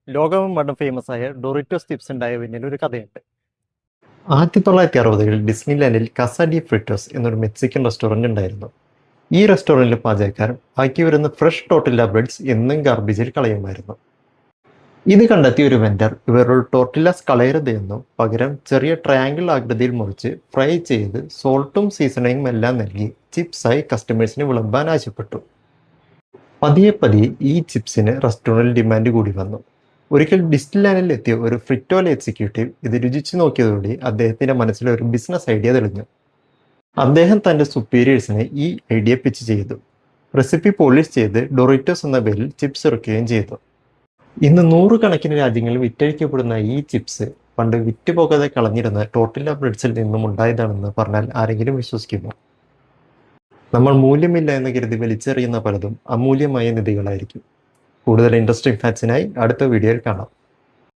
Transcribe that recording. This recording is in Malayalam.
ലോകമെമ്പാടും ഫേമസ് ആയ ഡൊറിറ്റോസ് ചിപ്സ് ഉണ്ടായ പിന്നിൽ ഒരു കഥയുണ്ട്. 1960-കളിൽ ഡിസ്നിലാൻഡിൽ കസ ഡി ഫ്രിറ്റോസ് എന്നൊരു മെക്സിക്കൻ റെസ്റ്റോറൻറ്റ് ഉണ്ടായിരുന്നു. ഈ റെസ്റ്റോറൻറ്റിലെ പാചകക്കാരൻ ബാക്കി വരുന്ന ഫ്രഷ് ടോർട്ടില്ല ബ്രെഡ്സ് എന്നും ഗാർബേജിൽ കളയുമായിരുന്നു. ഇത് കണ്ടെത്തിയ ഒരു വെൻഡർ ഇവരുടെ ടോർട്ടില്ലാസ് കളയരുതെന്നും പകരം ചെറിയ ട്രയാങ്കിൾ ആകൃതിയിൽ മുറിച്ച് ഫ്രൈ ചെയ്ത് സോൾട്ടും സീസണിങ്ങും എല്ലാം നൽകി ചിപ്സായി കസ്റ്റമേഴ്സിന് വിളമ്പാൻ ആവശ്യപ്പെട്ടു. പതിയെ പതിയെ ഈ ചിപ്സിന് റെസ്റ്റോറൻറ്റിൽ ഡിമാൻഡ് കൂടി വന്നു. ഒരിക്കൽ ഡിസ്നിലാൻഡിൽ എത്തിയ ഒരു ഫ്രിറ്റോല എക്സിക്യൂട്ടീവ് ഇത് രുചിച്ചു നോക്കിയതോടെ അദ്ദേഹത്തിന്റെ മനസ്സിൽ ഒരു ബിസിനസ് ഐഡിയ തെളിഞ്ഞു. അദ്ദേഹം തന്റെ സുപ്പീരിയേഴ്സിനെ ഈ ഐഡിയ പിച്ച് ചെയ്തു. റെസിപ്പി പോളിഷ് ചെയ്ത് ഡൊറിറ്റോസ് എന്ന പേരിൽ ചിപ്സ് ഇറക്കുകയും ചെയ്തു. ഇന്ന് നൂറുകണക്കിന് രാജ്യങ്ങളിൽ വിറ്റഴിക്കപ്പെടുന്ന ഈ ചിപ്സ് പണ്ട് വിറ്റുപോകാതെ കളഞ്ഞിരുന്ന ടോർട്ടില്ല ബ്രെഡ്സിൽ നിന്നും ഉണ്ടായതാണെന്ന് പറഞ്ഞാൽ ആരെങ്കിലും വിശ്വസിക്കുമോ? നമ്മൾ മൂല്യമില്ല എന്ന് കരുതി വലിച്ചെറിയുന്ന പലതും അമൂല്യമായ നിധികളായിരിക്കും. കൂടുതൽ ഇൻട്രസ്റ്റിംഗ് ഫാക്ട്സിനായി അടുത്ത വീഡിയോയിൽ കാണാം.